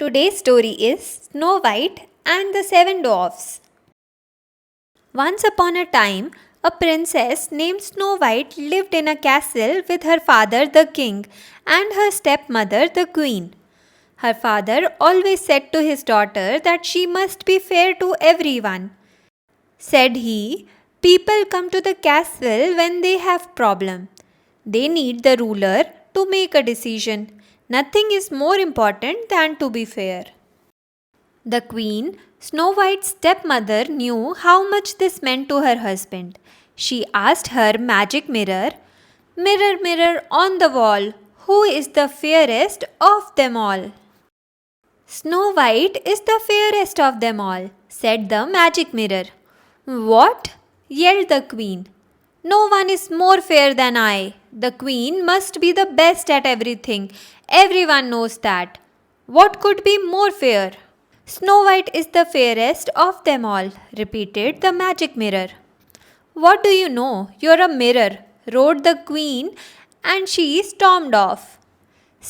Today's story is Snow White and the Seven Dwarfs. Once upon a time, a princess named Snow White lived in a castle with her father, the king, and her stepmother, the queen. Her father always said to his daughter that she must be fair to everyone. Said he, people come to the castle when they have problem. They need the ruler to make a decision. Nothing is more important than to be fair. The queen, Snow White's stepmother, knew how much this meant to her husband. She asked her magic mirror, "Mirror, mirror on the wall, who is the fairest of them all?" "Snow White is the fairest of them all," said the magic mirror. "What?" yelled the queen. "No one is more fair than I. The queen must be the best at everything. Everyone knows that. What could be more fair?" "Snow White is the fairest of them all," repeated the magic mirror. "What do you know? You're a mirror," roared the queen, and she stormed off.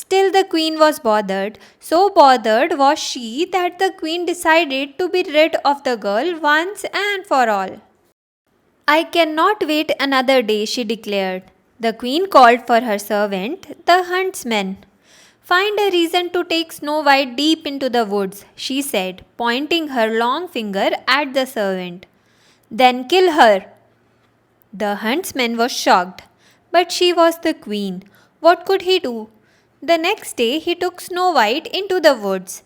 Still the queen was bothered. So bothered was she that the queen decided to be rid of the girl once and for all. "I cannot wait another day," she declared. The queen called for her servant, the huntsman. "Find a reason to take Snow White deep into the woods," she said, pointing her long finger at the servant. "Then kill her." The huntsman was shocked, but she was the queen. What could he do? The next day he took Snow White into the woods.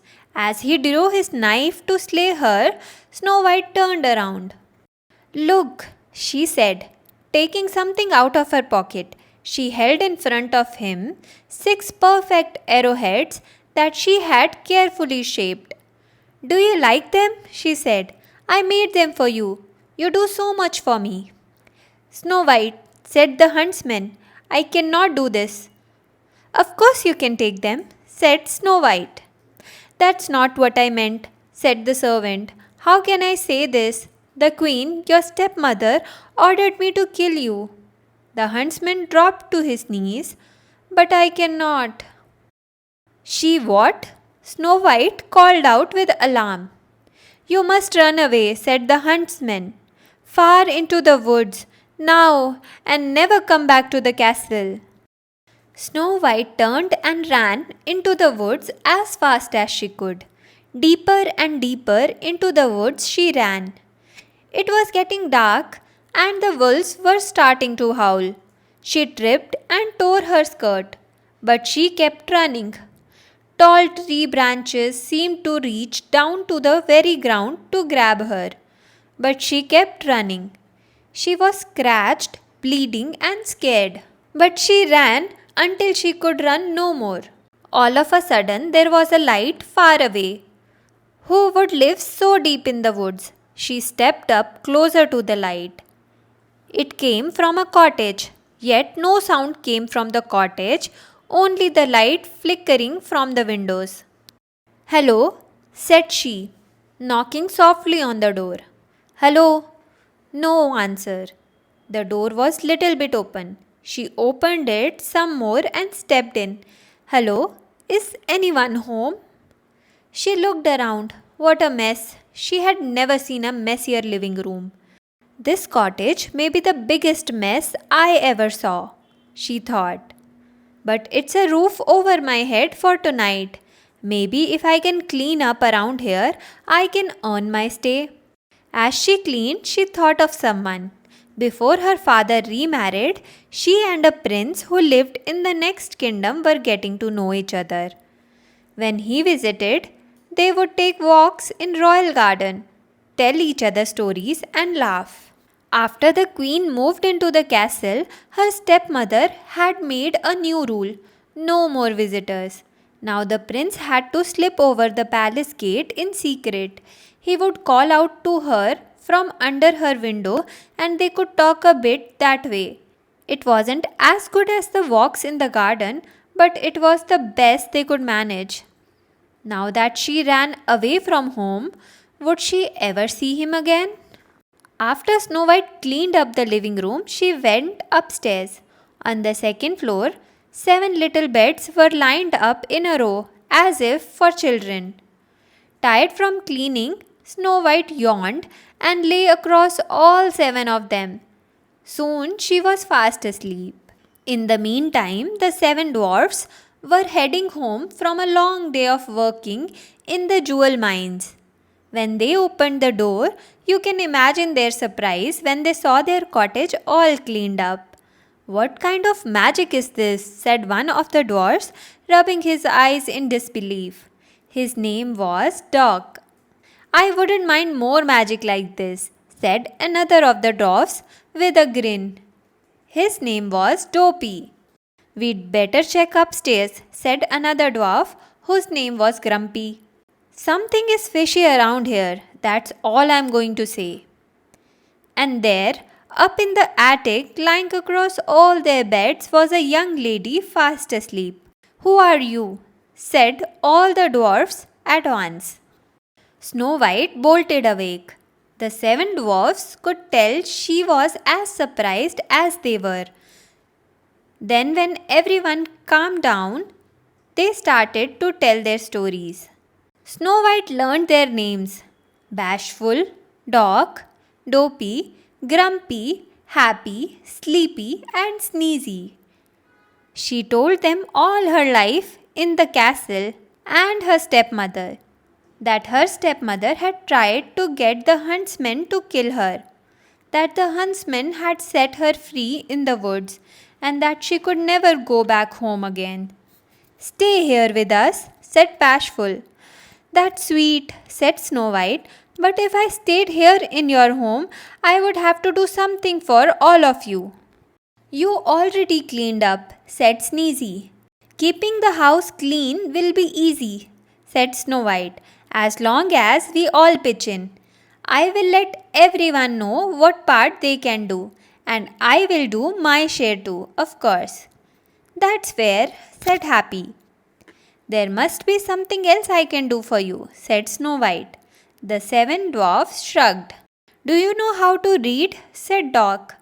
As he drew his knife to slay her, Snow White turned around. "Look," she said, taking something out of her pocket. She held in front of him 6 perfect arrowheads that she had carefully shaped. "Do you like them?" she said. "I made them for you. You do so much for me." "Snow White," said the huntsman, "I cannot do this." "Of course you can take them," said Snow White. "That's not what I meant," said the servant. "How can I say this? The queen, your stepmother, ordered me to kill you." The huntsman dropped to his knees. "But I cannot." "She what?" Snow White called out with alarm. "You must run away," said the huntsman. "Far into the woods, now, and never come back to the castle." Snow White turned and ran into the woods as fast as she could. Deeper and deeper into the woods she ran. It was getting dark, and the wolves were starting to howl. She tripped and tore her skirt, but she kept running. Tall tree branches seemed to reach down to the very ground to grab her, but she kept running. She was scratched, bleeding, and scared, but she ran until she could run no more. All of a sudden, there was a light far away. Who would live so deep in the woods? She stepped up closer to the light. It came from a cottage, yet no sound came from the cottage, only the light flickering from the windows. "Hello," said she, knocking softly on the door. "Hello." No answer. The door was little bit open. She opened it some more and stepped in. "Hello, is anyone home?" She looked around. What a mess! She had never seen a messier living room. "This cottage may be the biggest mess I ever saw," she thought. "But it's a roof over my head for tonight. Maybe if I can clean up around here, I can earn my stay." As she cleaned, she thought of someone. Before her father remarried, she and a prince who lived in the next kingdom were getting to know each other. When he visited, they would take walks in royal garden, tell each other stories and laugh. After the queen moved into the castle, her stepmother had made a new rule: no more visitors. Now the prince had to slip over the palace gate in secret. He would call out to her from under her window and they could talk a bit that way. It wasn't as good as the walks in the garden, but it was the best they could manage. Now that she ran away from home, would she ever see him again? After Snow White cleaned up the living room, she went upstairs. On the second floor, 7 little beds were lined up in a row, as if for children. Tired from cleaning, Snow White yawned and lay across all 7 of them. Soon she was fast asleep. In the meantime, the 7 dwarfs were heading home from a long day of working in the jewel mines. When they opened the door, you can imagine their surprise when they saw their cottage all cleaned up. "What kind of magic is this?" said one of the dwarfs, rubbing his eyes in disbelief. His name was Doc. "I wouldn't mind more magic like this," said another of the dwarfs with a grin. His name was Dopey. "We'd better check upstairs," said another dwarf whose name was Grumpy. "Something is fishy around here, that's all I'm going to say." And there, up in the attic, lying across all their beds, was a young lady fast asleep. "Who are you?" said all the dwarfs at once. Snow White bolted awake. The 7 dwarfs could tell she was as surprised as they were. Then, when everyone calmed down, they started to tell their stories. Snow White learned their names: Bashful, Doc, Dopey, Grumpy, Happy, Sleepy, and Sneezy. She told them all her life in the castle and her stepmother. That her stepmother had tried to get the huntsmen to kill her. That the huntsmen had set her free in the woods and that she could never go back home again. "Stay here with us," said Bashful. "That's sweet," said Snow White, "but if I stayed here in your home, I would have to do something for all of you." "You already cleaned up," said Sneezy. "Keeping the house clean will be easy," said Snow White, "as long as we all pitch in. I will let everyone know what part they can do, and I will do my share too, of course." "That's fair," said Happy. "There must be something else I can do for you," said Snow White. The 7 dwarfs shrugged. "Do you know how to read?" said Doc.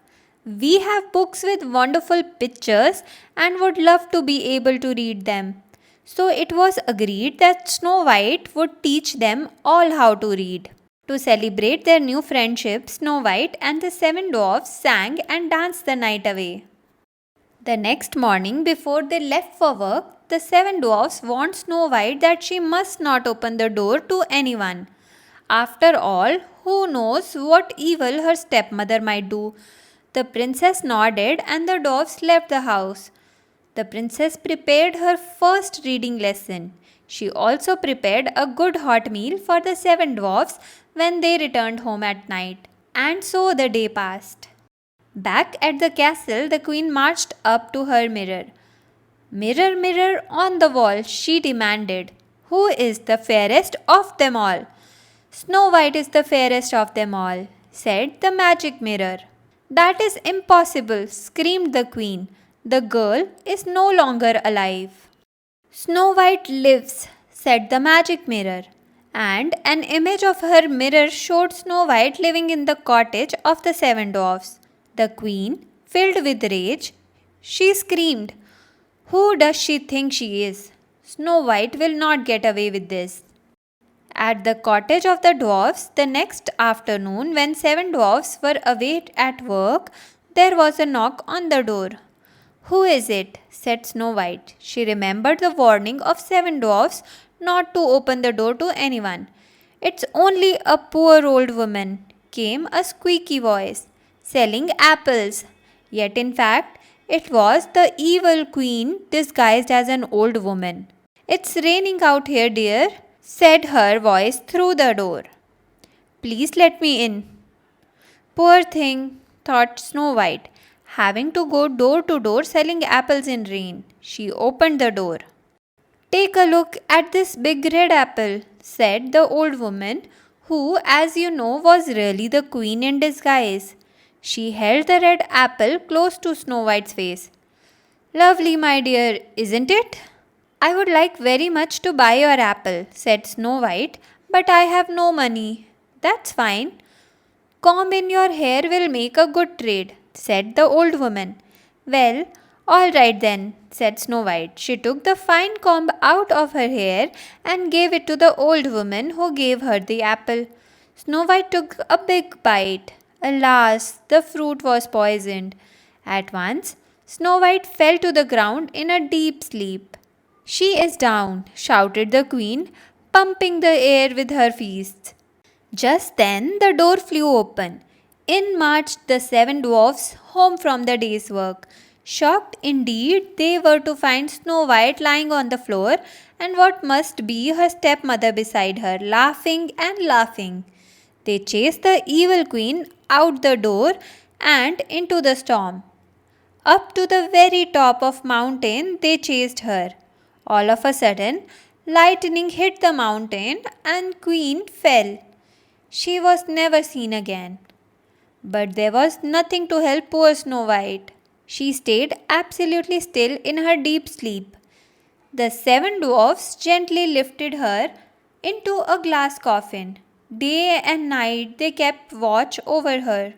"We have books with wonderful pictures and would love to be able to read them." So it was agreed that Snow White would teach them all how to read. To celebrate their new friendship, Snow White and the 7 dwarfs sang and danced the night away. The next morning, before they left for work, the 7 dwarfs warned Snow White that she must not open the door to anyone. After all, who knows what evil her stepmother might do? The princess nodded and the dwarfs left the house. The princess prepared her first reading lesson. She also prepared a good hot meal for the 7 dwarfs when they returned home at night. And so the day passed. Back at the castle, the queen marched up to her mirror. "Mirror, mirror on the wall," she demanded, "who is the fairest of them all?" "Snow White is the fairest of them all," said the magic mirror. "That is impossible," screamed the queen. "The girl is no longer alive." "Snow White lives," said the magic mirror. And an image of her mirror showed Snow White living in the cottage of the 7 dwarfs. The queen, filled with rage, she screamed, "Who does she think she is? Snow White will not get away with this." At the cottage of the dwarfs, the next afternoon, when 7 dwarfs were away at work, there was a knock on the door. "Who is it?" said Snow White. She remembered the warning of 7 dwarfs not to open the door to anyone. "It's only a poor old woman," came a squeaky voice, "selling apples." Yet in fact, it was the evil queen disguised as an old woman. "It's raining out here, dear," said her voice through the door. "Please let me in." "Poor thing," thought Snow White, having to go door to door selling apples in rain. She opened the door. "Take a look at this big red apple," said the old woman, who, as you know, was really the queen in disguise. She held the red apple close to Snow White's face. "Lovely, my dear, isn't it?" "I would like very much to buy your apple," said Snow White, "but I have no money." "That's fine. Comb in your hair will make a good trade," said the old woman. "Well, all right then," said Snow White. She took the fine comb out of her hair and gave it to the old woman who gave her the apple. Snow White took a big bite. Alas, the fruit was poisoned. At once, Snow White fell to the ground in a deep sleep. She is down, shouted the queen, pumping the air with her fists. Just then the door flew open. In marched the 7 dwarfs home from the day's work. Shocked indeed, they were to find Snow White lying on the floor and what must be her stepmother beside her, laughing and laughing. They chased the evil queen out the door and into the storm. Up to the very top of mountain they chased her. All of a sudden, lightning hit the mountain and queen fell. She was never seen again. But there was nothing to help poor Snow White. She stayed absolutely still in her deep sleep. The 7 dwarfs gently lifted her into a glass coffin. Day and night they kept watch over her.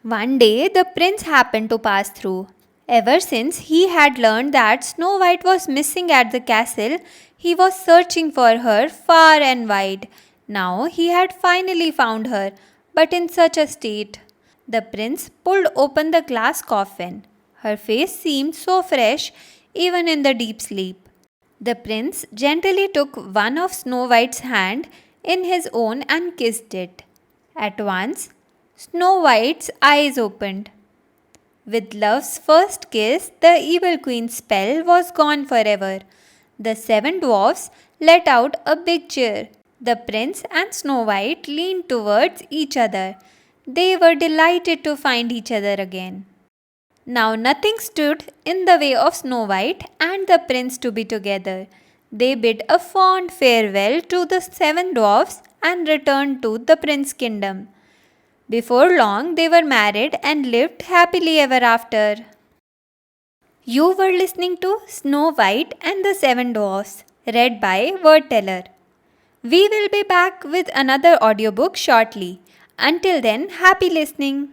One day the prince happened to pass through. Ever since he had learned that Snow White was missing at the castle, he was searching for her far and wide. Now he had finally found her, but in such a state. The prince pulled open the glass coffin. Her face seemed so fresh even in the deep sleep. The prince gently took one of Snow White's hand in his own and kissed it. At once, Snow White's eyes opened. With love's first kiss, the evil queen's spell was gone forever. The 7 dwarfs let out a big cheer. The prince and Snow White leaned towards each other. They were delighted to find each other again. Now nothing stood in the way of Snow White and the prince to be together. They bid a fond farewell to the 7 dwarfs and returned to the prince's kingdom. Before long, they were married and lived happily ever after. You were listening to Snow White and the 7 Dwarfs, read by Wordteller. We will be back with another audiobook shortly. Until then, happy listening.